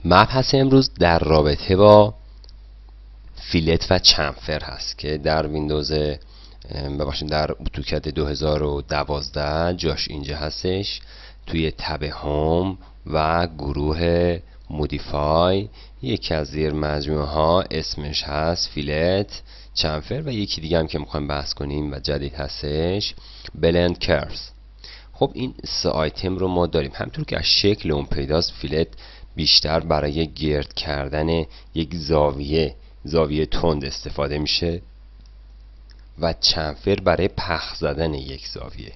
مبحث امروز در رابطه با فیلت و چمفر هست که در ویندوز ببخشید در اتوکد 2012 جاش اینجا هستش توی تب هوم و گروه مودیفای. یکی از زیر مجموعه ها اسمش هست فیلت، چمفر و یکی دیگه هم که میخوایم بحث کنیم و جدید هستش بلند کرفز. خب این سه آیتم رو ما داریم. همطور که از شکل اون پیداست فیلت بیشتر برای گرد کردن یک زاویه تند استفاده میشه و چمفر برای پخ زدن یک زاویه.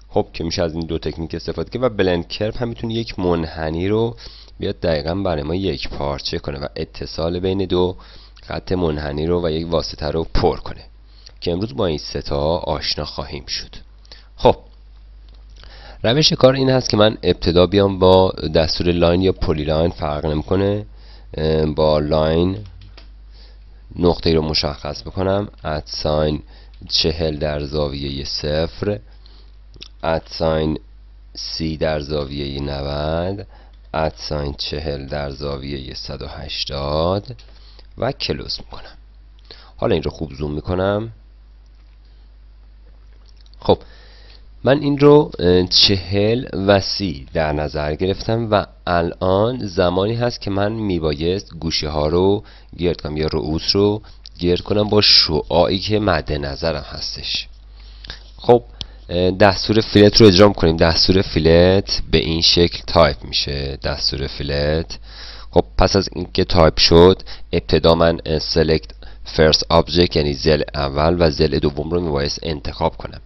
خب که میشه از این دو تکنیک استفاده کرد و بلند کرف هم میتونه یک منحنی رو بیاد دقیقا برای ما یک پارچه کنه و اتصال بین دو خط منحنی رو و یک واسطه رو پر کنه که امروز با این سه تا آشنا خواهیم شد. خب روش کار این هست که من ابتدا بیام با دستور لاین یا پلی لاین، فرق نمیکنه، با لاین نقطه رو مشخص بکنم، ادساین 40 در زاویه 0، ادساین 30 در زاویه 90، ادساین 40 در زاویه 180 و کلوز میکنم. حالا این رو خوب زوم میکنم. خب من این رو 40 و 30 در نظر گرفتم و الان زمانی هست که من میبایست گوشه ها رو گرد کنم یا رؤوس رو گرد کنم با شعاعی که مد نظرم هستش. خب دستور فیلت رو اجرا کنیم. دستور فیلت به این شکل تایپ میشه. دستور فیلت خب پس از اینکه تایپ شد ابتدا من select first object یعنی ضلع اول و ضلع دوم رو میبایست انتخاب کنم،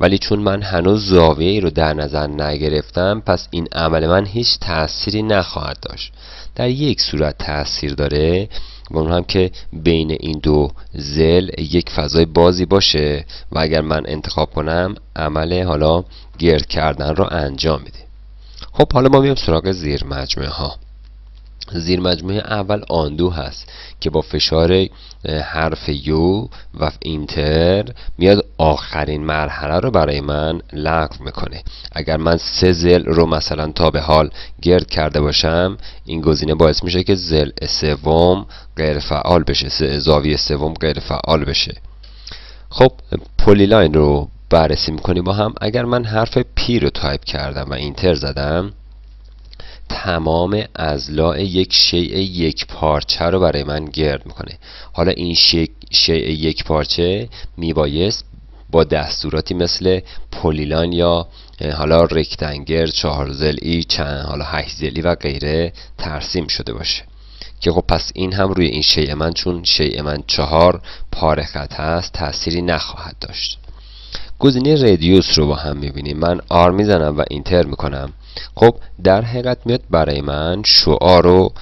ولی چون من هنوز زاویه رو در نظر نگرفتم پس این عمل من هیچ تأثیری نخواهد داشت. در یک صورت تأثیر داره و اون هم که بین این دو ضلع یک فضای بازی باشه و اگر من انتخاب کنم عمل حالا گرد کردن رو انجام میده. خب حالا ما میام سراغ زیر مجموعه ها. زیر مجموعه اول آندو هست که با فشار حرف یو و اینتر میاد آخرین مرحله رو برای من لغو میکنه. اگر من سه ضلع رو مثلا تا به حال گرد کرده باشم این گزینه باعث میشه که ضلع سوم غیر فعال بشه، زاویه سوم غیر فعال بشه. خب پلی لاین رو بررسی میکنیم با هم. اگر من حرف پی رو تایپ کردم و اینتر زدم تمام اضلاع یک شیء یک پارچه رو برای من گرد میکنه. حالا این شیء یک پارچه میبایست با دستوراتی مثل پلیلاین یا حالا رکتنگل، 4 ضلعی، چند حالا 8 ضلعی و غیره ترسیم شده باشه که خب پس این هم روی این شیء من، چون شیء من 4 پاره خط هست، تأثیری نخواهد داشت. گزینه ردیوس رو با هم میبینیم. من آر میزنم و اینتر میکنم. خب در حقیقت میاد برای من شعاع رو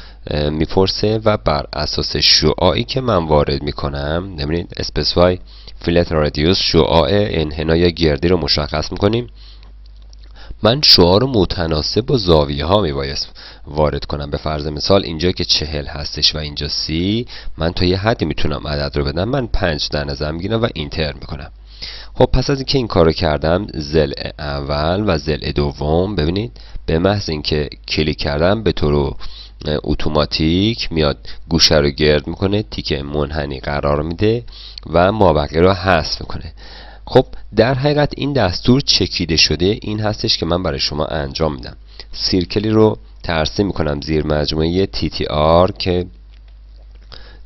میپرسه و بر اساس شعاعی که من وارد میکنم، ببینید اسپسیفای فیلت رادیوس، شعاع انحنای یا گردی رو مشخص میکنیم. من شعاع رو متناسب با زاویه ها میبایست وارد کنم. به فرض مثال اینجا که 40 هستش و اینجا 30، من تا یه حدی میتونم عدد رو بدم. من 5 در نظر میگیرم و اینتر میکنم. خب پس از اینکه این کارو کردم ضلع اول و ضلع دوم ببینید به محض اینکه کلیک کردم به طور اتوماتیک میاد گوشه رو گرد میکنه، تیک منحنی قرار میده و مابقی رو حذف میکنه. خب در حقیقت این دستور چکیده شده این هستش که من برای شما انجام میدم. سیرکلی رو ترسیم میکنم زیر مجموعه TTR که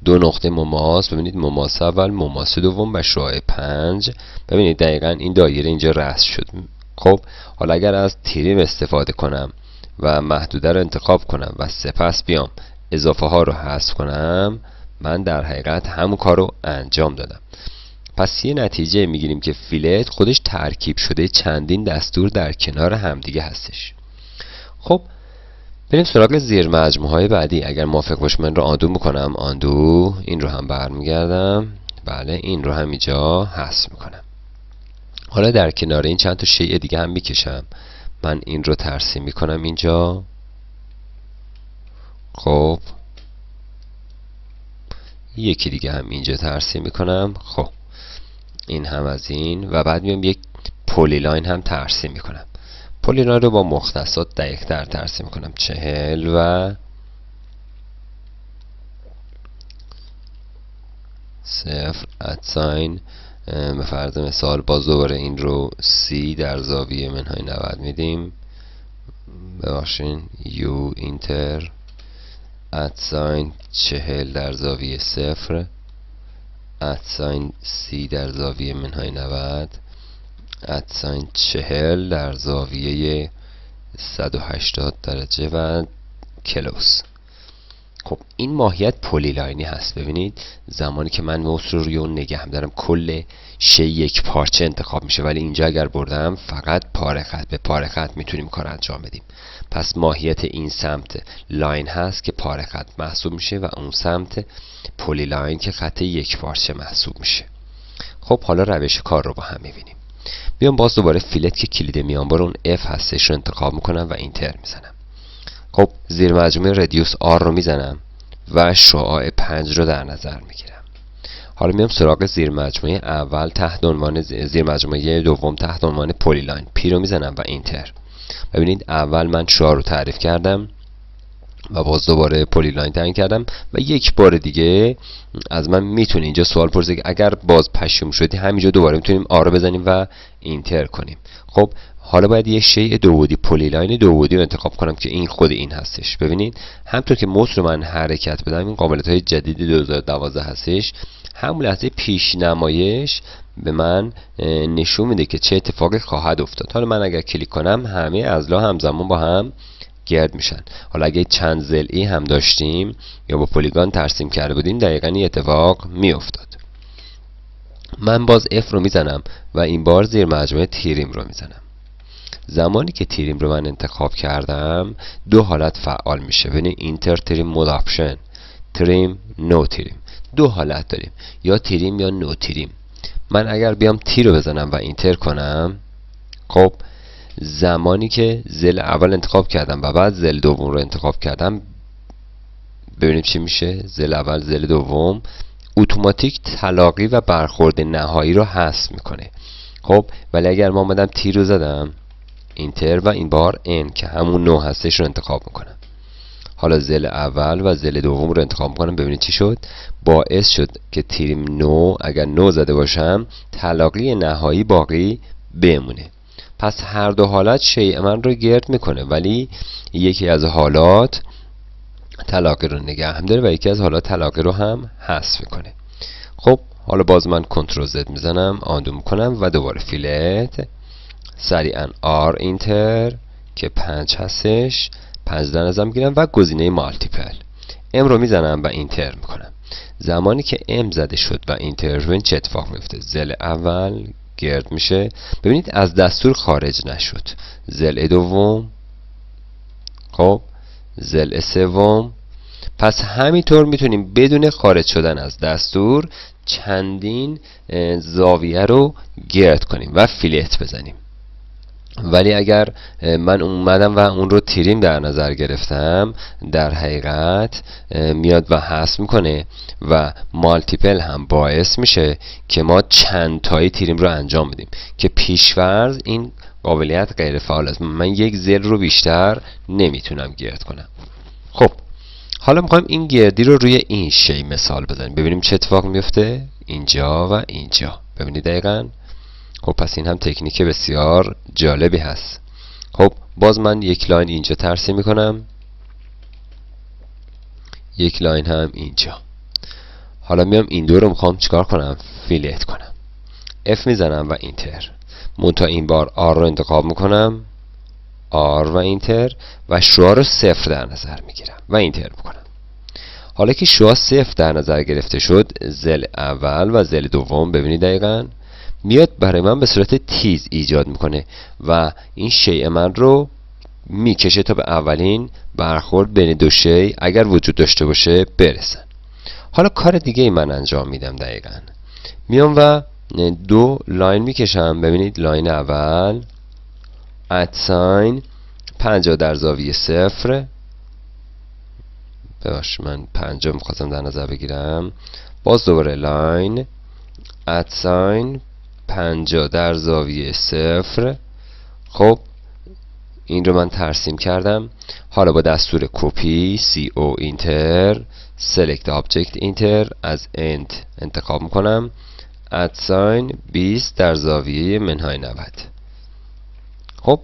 دو نقطه مماس، ببینید مماس اول، مماس دوم و شعاع 5. ببینید دقیقا این دایره اینجا رسم شد. خب حالا اگر از تریم استفاده کنم و محدوده رو انتخاب کنم و سپس بیام اضافه ها رو حذف کنم، من در حقیقت همون کار رو انجام دادم. پس یه نتیجه میگیریم که فیلت خودش ترکیب شده چندین دستور در کنار همدیگه هستش. خب بریم سراغ زیر مجموعه های بعدی. اگر موافق باشم من رو آندو میکنم، آندو، این رو هم برمیگردم، بله این رو هم اینجا حذف میکنم. حالا در کنار این چند تا شیء دیگه هم میکشم. من این رو ترسیم میکنم اینجا. خب یکی دیگه هم اینجا ترسیم میکنم. خب این هم از این و بعد میام یک پلی لاین هم ترسیم میکنم. پلی لاین رو با مختصات دقیق تر ترسیم میکنم. 40 و صفر ادساین به فرض مثال باز دوباره این رو سی در زاویه منهای 90 میدیم. ببخشین یو اینتر ادساین 40 در زاویه صفر ادساین سی در زاویه منهای 90 ادساین 40 در زاویه 180 درجه و کلوس. خب این ماهیت پلی لاینی هست. ببینید زمانی که من موس رو روی اون نگه دارم کل شی یک پارچه انتخاب میشه، ولی اینجا اگر بردم فقط پاره خط به پاره خط میتونیم کار انجام بدیم. پس ماهیت این سمت لاین هست که پاره خط محسوب میشه و اون سمت پلی لاین که خط یک پارچه محسوب میشه. خب حالا روش کار رو با هم میبینیم. بیام باز دوباره فیلت که کلید میانبر اون F هستش رو انتخاب میکنم و اینتر میزنم. خب زیر مجموعه ردیوس R رو میزنم و شعاع 5 رو در نظر میگیرم. حالا میام سراغ زیر مجموعه اول تحت عنوان زیر مجموعه دوم تحت عنوان پلی لاین P رو میزنم و اینتر. ببینید اول من شعاع رو تعریف کردم و باز دوباره پلی لاین تعیین کردم و یک بار دیگه از من میتونه اینجا سوال پرسه که اگر باز پشیمون شدی همینجا دوباره میتونیم آر رو بزنیم و اینتر کنیم. خب حالا باید یک شیء دو بعدی پلی لاین دو بعدی رو انتخاب کنم که این خود این هستش. ببینید همونطور که موس رو من حرکت بدم این قابلیت های جدید 2012 هستش، همون لحظه پیش نمایش به من نشون میده که چه اتفاقی خواهد افتاد. حالا من اگر کلیک کنم همه اضلاع همزمان با هم گرد میشن. حالا اگه چند ضلعی هم داشتیم یا با پلیگان ترسیم کرده بودیم دقیقاً این اتفاق میافتاد. من باز F رو میزنم و این بار زیر مجموعه تیریم رو میزنم. زمانی که تیریم رو من انتخاب کردم دو حالت فعال میشه. ببینید اینتر تریم مود آپشن، تریم نو تریم. دو حالت داریم، یا تریم یا نو تریم. من اگر بیام تی رو بزنم و اینتر کنم، خب زمانی که ضلع اول انتخاب کردم و بعد ضلع دوم رو انتخاب کردم ببینیم چی میشه. ضلع اول ضلع دوم اتوماتیک تلاقی و برخورد نهایی رو حذف میکنه. خب ولی اگر ما اومدم تی رو زدم اینتر و این بار ان که همون نو هستش رو انتخاب میکنم. حالا ضلع اول و ضلع دوم رو انتخاب میکنم. ببینید چی شد. باعث شد که تیریم نو اگر نو زده باشم تلاقی نهایی باقی بمونه. پس هر دو حالت شیء من رو گرد میکنه، ولی یکی از حالات تلاقی رو نگه هم داره و یکی از حالات تلاقی رو هم حذف میکنه. خب حالا باز من کنترل زد میزنم، آندو میکنم و دوباره فیلت، سریعا آر اینتر که 5 هستش 5 در نظر میگیرم و گزینه مالتیپل ام رو میزنم و اینتر میکنم. زمانی که ام زده شد و اینتر ببین چه اتفاق میفته. ضلع اول گرد میشه، ببینید از دستور خارج نشد. ضلع دوم، خب ضلع سوم. پس همینطور میتونیم بدون خارج شدن از دستور چندین زاویه رو گرد کنیم و فیلت بزنیم. ولی اگر من اومدم و اون رو تیریم در نظر گرفتم در حقیقت میاد و حذف میکنه و مالتیپل هم باعث میشه که ما چند تایی تیریم رو انجام بدیم که پیش‌فرض این قابلیت غیر فعال است. من یک ضلع رو بیشتر نمیتونم گرد کنم. خب حالا میخوایم این گردی رو روی این شی مثال بزنیم ببینیم چه اتفاق میفته اینجا و اینجا. ببینید دقیقاً. خب پس این هم تکنیک بسیار جالبی هست. خب باز من یک لاین اینجا ترسیم میکنم، یک لاین هم اینجا. حالا میام این دو رو میخوام چیکار کنم؟ فیلت کنم. F میزنم و اینتر. منتها این بار R رو انتخاب میکنم، R و اینتر و شعاع رو 0 در نظر میگیرم و اینتر میکنم. حالا که شعاع 0 در نظر گرفته شد ضلع اول و ضلع دوم ببینید دقیقاً میاد برای من به صورت تیز ایجاد میکنه و این شیء من رو میکشه تا به اولین برخورد بین دو شیء اگر وجود داشته باشه برسن. حالا کار دیگه ای من انجام میدم دقیقاً. میام و دو لاین میکشم. ببینید لاین اول ادساین 50 در زاویه 0. ببخشید من 50 میخواستم در نظر بگیرم. باز دوباره لاین ادساین 50 در زاویه 0. خب این رو من ترسیم کردم. حالا با دستور کپی CO اینتر select object enter از end انتخاب میکنم ادساین 20 در زاویه منهای 90. خب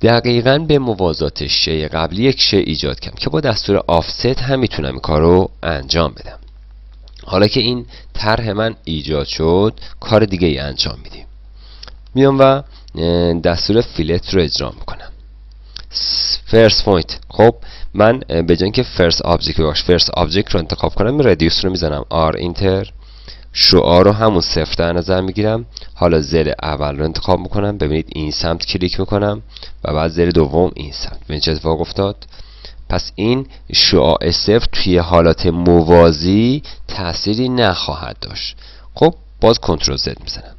دقیقاً به موازات شی قبلی یک شی ایجاد کردم که با دستور آفست هم میتونم این کار رو انجام بدم. حالا که این طرح من ایجاد شد کار دیگه ای انجام میدیم. میام و دستور فیلت رو اجرا میکنم. فرست پوینت. خب من به جای اینکه فرست آبجکت باشه فرست آبجکت رو انتخاب کنم ردیوس رو میزنم آر اینتر شعاع رو همون صفر در نظر میگیرم. حالا زل اول رو انتخاب میکنم ببینید این سمت کلیک میکنم و بعد زل دوم این سمت. ببینید چه اتفاق افتاد. پس این شعاع صفر توی حالات موازی تأثیری نخواهد داشت. خب باز کنترل زد میزنم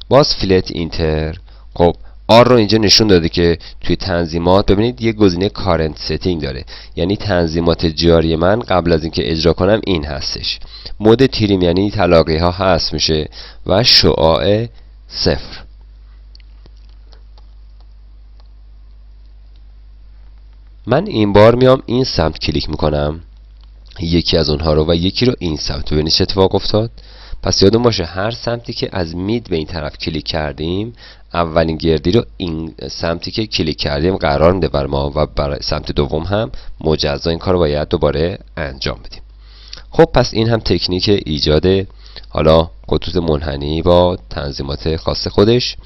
باز فیلت اینتر. خب آر رو اینجا نشون داده که توی تنظیمات ببینید یه گزینه کارنت ستینگ داره یعنی تنظیمات جاری من قبل از اینکه اجرا کنم این هستش. مود تریم یعنی تلاقی ها حذف میشه و شعاع صفر. من این بار میام این سمت کلیک میکنم یکی از اونها رو و یکی رو این سمت. ببینید چه اتفاق افتاد. پس یادون باشه هر سمتی که از مید به این طرف کلیک کردیم اولین گردی رو این سمتی که کلیک کردیم قرار میده بر ما و برای سمت دوم هم مجزا این کار رو باید دوباره انجام بدیم. خب پس این هم تکنیک ایجاد حالا خطوط منحنی با تنظیمات خاص خودش.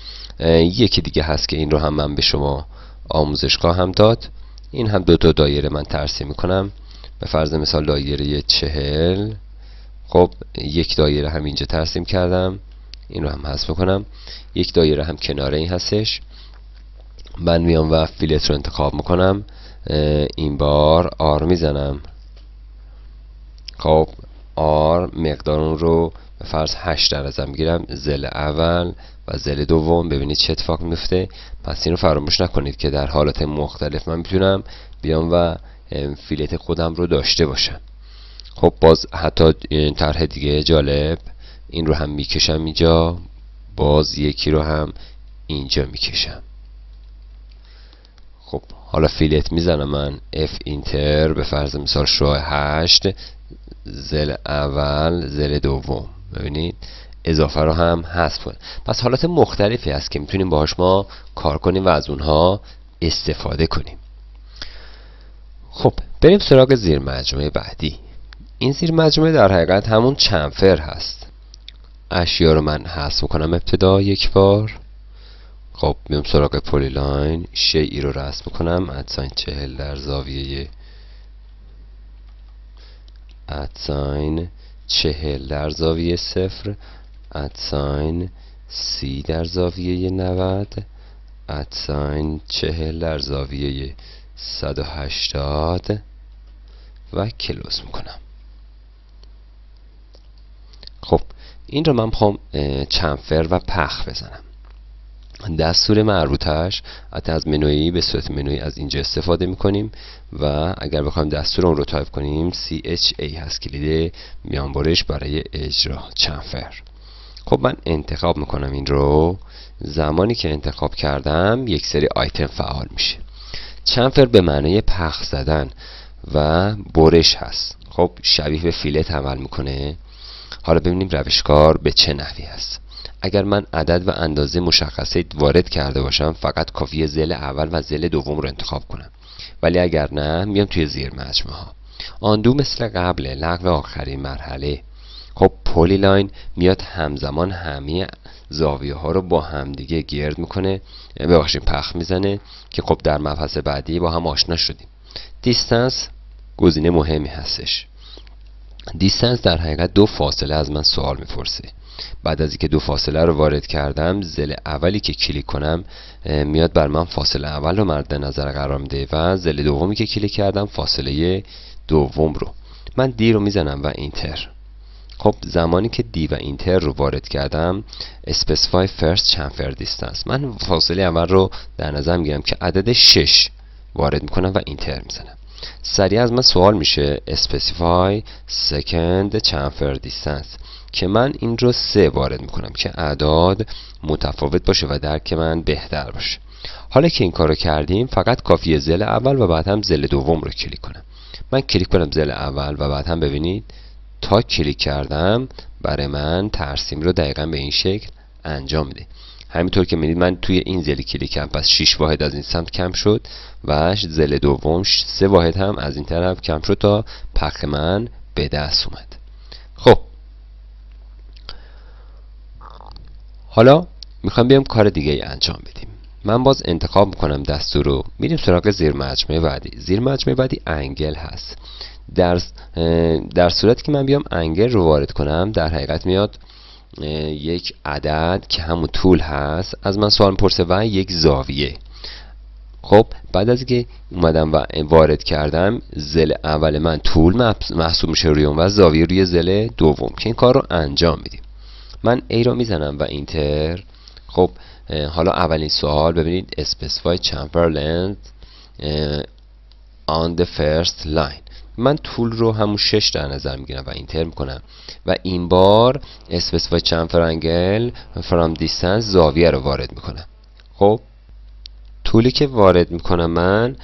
یکی دیگه هست که این رو هم من به شما آموزش خواهم داد. این هم دو تا دایره من ترسیم میکنم به فرض مثال دایره 40. خب یک دایره هم اینجا ترسیم کردم این رو هم حذف میکنم. یک دایره هم کنار این هستش. من میام و فیلت رو انتخاب میکنم این بار آر میزنم. خب آر مقدار اون رو به فرض 8 در نظر میگیرم زل اول و زل دوم. ببینید چه اتفاق میفته. پس این رو فراموش نکنید که در حالات مختلف من میتونم بیام و فیلت خودم رو داشته باشم. خب باز حتی طرح دیگه جالب این رو هم میکشم اینجا باز یکی رو هم اینجا میکشم. خب حالا فیلت میزنم من اف اینتر به فرض مثال شعاع 8 زل اول زل دوم. ببینید اضافه رو هم حذف کنیم. پس حالات مختلفی هست که میتونیم باهاش ما کار کنیم و از اونها استفاده کنیم. خب بریم سراغ زیر مجموعه بعدی. این زیر مجموعه در حقیقت همون چنفر هست. اشیا رو من حذف میکنم ابتدا یک بار. خب میام سراغ پلیلاین شیئی رو رسم میکنم ادساین 40 در زاویه 0 ادساین 30 در زاویه 90 ادساین 40 در زاویه 180 و کلوز میکنم. خب این رو من میخوام چنفر و پخ بزنم. دستور مربوطش از منوی به صورت منوی از اینجا استفاده میکنیم و اگر بخوایم دستور اون رو تایپ کنیم CHA هست کلید میانبرش برای اجرا چنفر. خب من انتخاب میکنم این رو. زمانی که انتخاب کردم یک سری آیتم فعال میشه. چنفر به معنی پخ زدن و برش هست. خب شبیه به فیلت عمل میکنه. حالا ببینیم روشکار به چه نحوی هست. اگر من عدد و اندازه مشخصه وارد کرده باشم فقط کافیه زل اول و زل دوم رو انتخاب کنم. ولی اگر نه میام توی زیر مجموعه ها. آندو مثل قبل لغو آخرین مرحله. خب پلیلاین میاد همزمان همه زاویه ها رو با همدیگه گرد میکنه ببخشید پخ میزنه که خب در مبحث بعدی با هم آشنا شدیم. دیستنس گزینه مهمی هستش. دیستنس در حقیقت دو فاصله از من سوال میپرسه. بعد از اینکه دو فاصله رو وارد کردم زل اولی که کلیک کنم میاد بر من فاصله اول رو مد نظر قرار میده و زل دومی که کلیک کردم فاصله دوم رو. من دی رو میزنم و اینتر. خب زمانی که دی و اینتر رو وارد کردم specify first chamfer distance من فاصله اول رو در نظر میگیرم که عدد 6 وارد میکنم و اینتر میزنم. سریع از من سوال میشه specify second chamfer distance که من این رو 3 وارد میکنم که اعداد متفاوت باشه و درک من بهتر باشه. حالا که این کارو کردیم فقط کافیه زل اول و بعد هم زل دوم رو کلیک کنم. من کلیک کنم زل اول و بعد هم ببینید تا کلیک کردم برای من ترسیم رو دقیقا به این شکل انجام میده. همینطور که میدید من توی این زل کلیک کردم، پس 6 واحد از این سمت کم شد و زل دوم 3 واحد هم از این طرف کم شد تا پخ من به دست اومد. خب حالا میخوام بیام کار دیگه ای انجام بدیم. من باز انتخاب میکنم دستور رو، میریم سراغ زیر مجموعه بعدی. زیر مجموعه بعدی انگل هست. در صورتی که من بیام انگل رو وارد کنم، در حقیقت میاد یک عدد که همون طول هست از من سوال میپرسه و یک زاویه. خب بعد از اینکه اومدم و وارد کردم، زل اول من طول محسوب میشه روی اون و زاویه روی زل دوم که این کار رو انجام میدیم. من A رو میزنم و اینتر. خب حالا اولین سوال ببینید specify chamfer length on the first line. من طول رو همون 6 در نظر میگیرم و اینتر میکنم و این بار specify chamfer angle from distance زاویه رو وارد میکنم. خب طولی که وارد میکنم من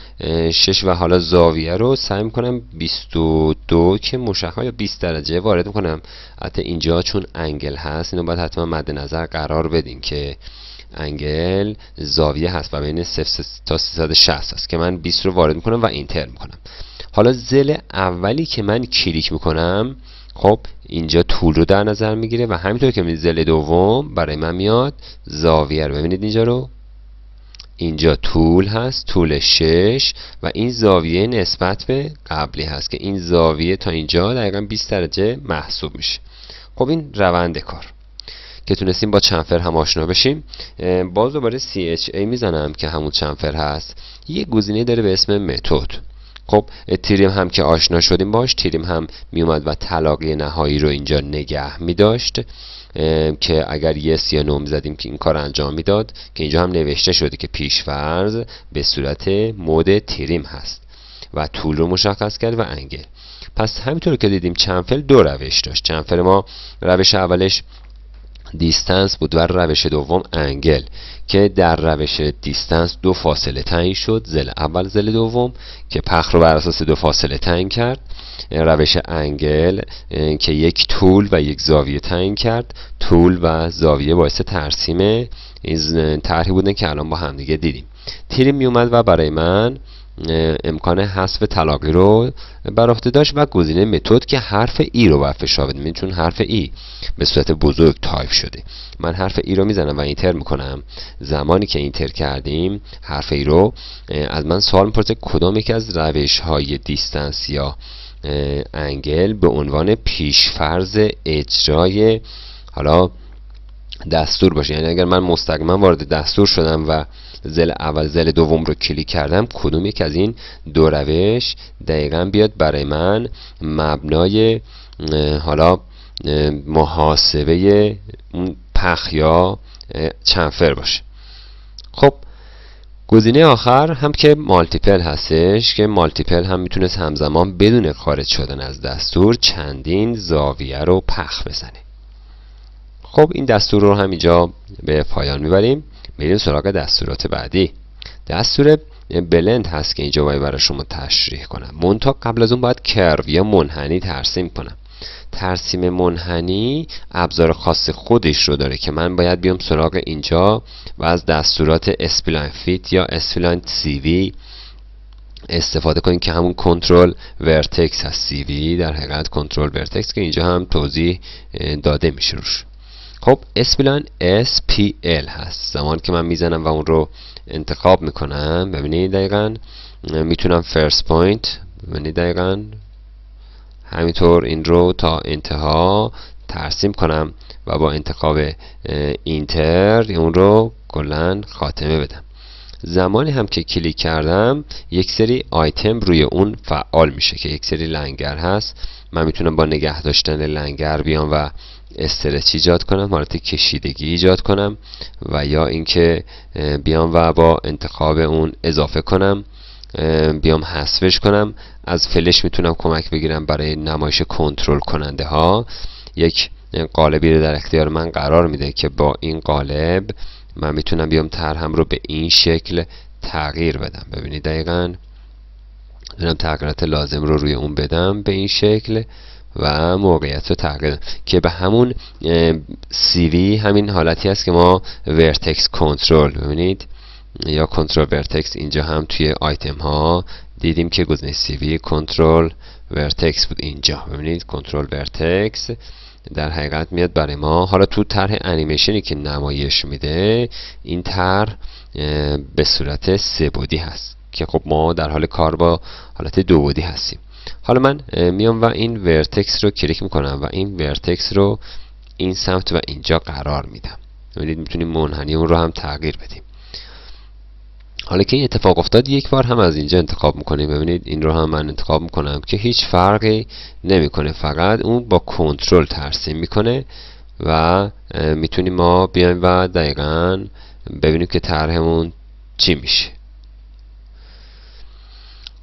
6 و حالا زاویه رو سعی میکنم 22 که مشخص یا 20 درجه وارد میکنم. حتی اینجا چون انگل هست اینو باید حتما مد نظر قرار بدیم که انگل زاویه هست و بین 0 تا 360 هست که من 20 رو وارد میکنم و اینتر میکنم. حالا زل اولی که من کلیک میکنم خب اینجا طول رو در نظر میگیره و همینطور که می زل دوم برای من میاد زاویه رو. ببینید اینجا رو، اینجا طول هست، طول 6 و این زاویه نسبت به قبلی هست که این زاویه تا اینجا دقیقا 20 درجه محسوب میشه. خب این روند کار که تونستیم با چنفر هم آشنا بشیم. باز دوباره CHA میزنم که همون چنفر هست. یه گزینه داره به اسم متد. خب تریم هم که آشنا شدیم باش، تریم هم میومد و طلاقی نهایی رو اینجا نگه میداشت که اگر یس یا نو میزدیم که این کار انجام میداد که اینجا هم نوشته شده که پیشفرض به صورت مود تریم هست و طول رو مشخص کرد و انگل. پس همینطور که دیدیم چنفر دو روش داشت. چنفر ما روش اولش دیستنس بود و روش دوم انگل که در روش دیستنس دو فاصله تعیین شد، زل اول زل دوم که پخ رو بر اساس دو فاصله تعیین کرد. روش انگل که یک طول و یک زاویه تعیین کرد. طول و زاویه باعث ترسیم این طرحی بودن که الان با هم دیگه دیدیم. تریم می اومد و برای من امکان حذف طلاقی رو بر عهده داشت و گزینه متد که حرف ای رو باید فشار بدیم چون حرف ای به صورت بزرگ تایپ شده. من حرف ای رو میزنم و اینتر میکنم. زمانی که اینتر کردیم حرف ای رو از من سوال میپرسه کدام یکی از روش های دیستنس یا انگل به عنوان پیشفرض اجرای حالا دستور باشه. یعنی اگر من مستقیما وارد دستور شدم و زل اول زل دوم رو کلیک کردم کدوم یک از این دو روش دقیقا بیاد برای من مبنای حالا محاسبه پخ یا چنفر باشه. خب گزینه آخر هم که مالتیپل هستش که مالتیپل هم میتونست همزمان بدون خارج شدن از دستور چندین زاویه رو پخ بزنه. خب این دستور رو هم اینجا به پایان میبریم. میریم سراغ دستورات بعدی. دستور بلند هست که اینجا باید برای شما تشریح کنم. منتها قبل از اون باید کرو یا منحنی ترسیم کنم. ترسیم منحنی ابزار خاص خودش رو داره که من باید بیام سراغ اینجا و از دستورات اسپلاین فیت یا اسپلاین سی وی استفاده کنیم که همون کنترل ورتکس هست. سی وی در حقیقت کنترل ورتکس که اینجا هم توضیح داده میشه روش. خب اسپلاین SPL هست. زمان که من میزنم و اون رو انتخاب میکنم ببینید دقیقا میتونم فرست پوینت ببینید دقیقا همینطور این رو تا انتها ترسیم کنم و با انتخاب اینتر اون رو کلا خاتمه بدم. زمانی هم که کلیک کردم یک سری آیتم روی اون فعال میشه که یک سری لنگر هست. من میتونم با نگه داشتن لنگر بیام و استرچ ایجاد کنم، حالت کشیدگی ایجاد کنم و یا اینکه بیام و با انتخاب اون اضافه کنم بیام حذفش کنم. از فلش میتونم کمک بگیرم برای نمایش کنترل کننده ها. یک قالبی رو در اختیار من قرار میده که با این قالب من میتونم بیام طرحم رو به این شکل تغییر بدم. ببینید دقیقاً میتونم تغییرات لازم رو روی اون بدم به این شکل و موقعیت رو تغییر که به همون CV همین حالتی است که ما ورتکس کنترل، ببینید، یا کنترل ورتکس، اینجا هم توی آیتم ها دیدیم که گزینه CV کنترل ورتکس بود. اینجا ببینید کنترل ورتکس در حقیقت میاد برای ما. حالا تو طرح انیمیشنی که نمایش میده این طرح به صورت 3 بعدی هست که خب ما در حال کار با حالت 2 بعدی هستیم. حالا من میام و این ورتکس رو کلیک میکنم و این ورتکس رو این سمت و اینجا قرار میدم. ببینید میتونیم منحنی اون رو هم تغییر بدیم. حالا که این اتفاق افتاد یک بار هم از اینجا انتخاب میکنیم. ببینید این رو هم من انتخاب میکنم که هیچ فرقی نمیکنه، فقط اون با کنترل ترسیم میکنه و میتونیم ما بیایم و دقیقاً ببینیم که طرحمون چی میشه.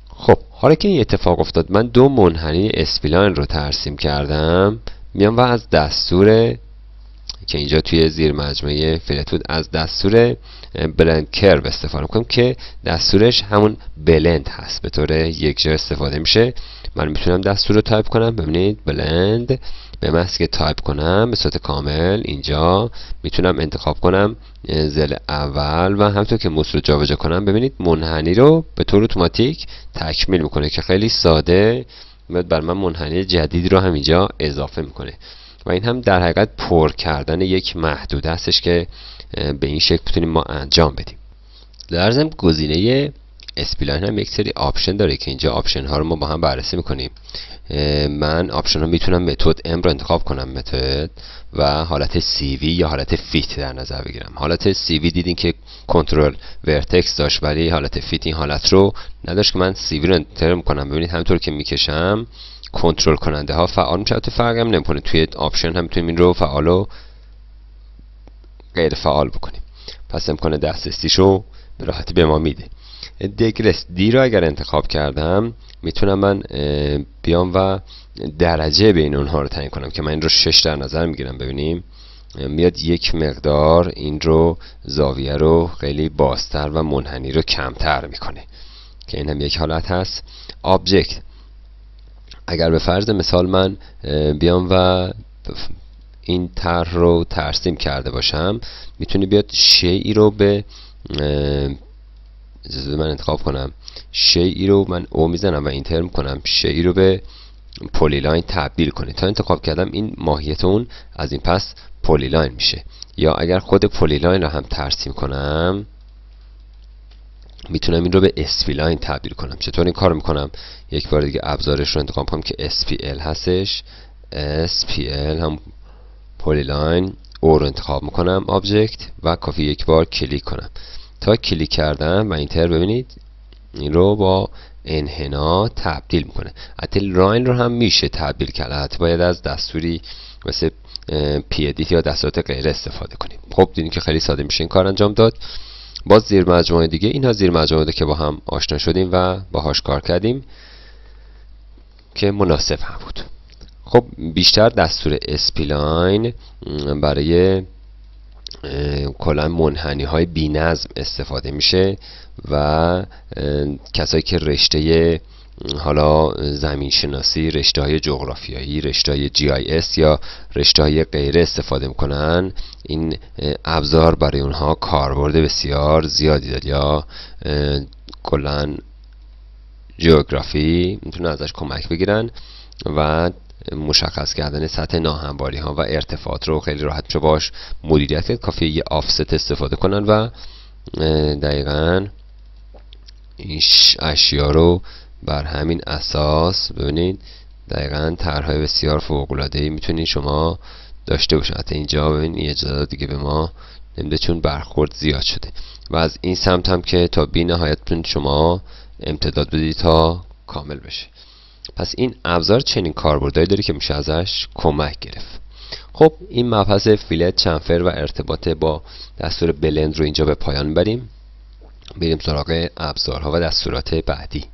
خب حالا که این اتفاق افتاد من 2 منحنی اسپلاین رو ترسیم کردم، میام و از دستور که اینجا توی زیر مجموعه فلتود از دستور بلند کرو استفاده میکنم که دستورش همون بلند هست، به طور یک جا استفاده میشه. من میتونم دستور رو تایپ کنم. ببینید بلند به محض که تایپ کنم به صورت کامل اینجا میتونم انتخاب کنم ذیل اول و همونطور که موس رو جابجا کنم ببینید منحنی رو به طور اتوماتیک تکمیل میکنه که خیلی ساده میاد بر من منحنی جدیدی رو هم اینجا اضافه میکنه و این هم در حقیقت پر کردن یک محدوده هستش که به این شکل بتونیم ما انجام بدیم. در ضمن گزینه اسپلاین هم یک سری آپشن داره که اینجا آپشن ها رو ما با هم بررسی میکنیم. من آپشن ها میتونم متد ام رو انتخاب کنم، متد، و حالت CV یا حالت فیت در نظر بگیرم. حالت CV دیدین که کنترل ورتکس داشت ولی حالت فیت این حالت رو نداشت که من CV رو انتر میکنم. ببینید همونطور که میکشم کنترل کننده ها فعال میشه، تو فرقی هم نمیکنه. توی آپشن هم میتونیم این رو فعال و غیر فعال بکنیم. پس امکان دسترسیشو به راحتی به ما میده. دگرس دی رو اگر انتخاب کردم میتونم من بیام و درجه بین اونها رو تعیین کنم که من این رو 6 در نظر میگیرم. ببینیم میاد یک مقدار این رو زاویه رو خیلی بازتر و منحنی رو کمتر میکنه که این هم یک حالت هست. آبجکت، اگر به فرض مثال من بیام و این طرح رو ترسیم کرده باشم میتونه بیاد شیئی رو به من انتخاب کنم، شیئی رو من او میزنم و اینتر میکنم، شیئی رو به پلیلاین تبدیل کنه. تا انتخاب کردم این ماهیت اون از این پس پلیلاین میشه. یا اگر خود پلیلاین رو هم ترسیم کنم میتونم این رو به اسپلاین تبدیل کنم. چطور این کار میکنم؟ یک بار دیگه ابزارش رو انتخاب کنم که SPL هستش، SPL هم پلیلاین، او رو انتخاب میکنم آبجکت و کافی یک بار کلیک کنم. تا کلیک کردم و اینتر ببینید این رو با انحنا تبدیل میکنه. حتی لاین رو هم میشه تبدیل کرد، حتی باید از دستوری مثل پی ادیت یا دستورات غیر استفاده کنیم. خب دیدین که خیلی ساده میشه این کار انجام داد. باز زیر مجموعه دیگه، اینها زیر مجموعه که با هم آشنا شدیم و باهاش کار کردیم که مناسب هم بود. خب بیشتر دستور اسپلاین برای کلا منحنی های بی نظم استفاده میشه و کسایی که رشته حالا زمین شناسی، رشته های جغرافیایی، رشته های GIS یا رشته های غیره استفاده میکنن این ابزار برای اونها کاربرد بسیار زیادی داره. یا کلا جغرافی میتونه ازش کمک بگیرن و مشخص کردن سطح ناهمواری ها و ارتفاعات رو خیلی راحت میشه باش مدیریت کرد. کافیه یه آفست استفاده کنن و دقیقاً این اشیا رو بر همین اساس ببینید دقیقاً طرح‌های بسیار فوق‌العاده‌ای میتونید شما داشته باشید. حتی اینجا ببینید اجازه دیگه به ما نمیده چون برخورد زیاد شده و از این سمت هم که تا بی نهایت بتونید شما امتداد بدید تا کامل بشه. پس این ابزار چنین کاربردهایی داره که میشه ازش کمک گرفت. خب این مبحث فیلت، چنفر و ارتباط با دستور بلند رو اینجا به پایان بریم سراغ ابزارها و دستورات بعدی.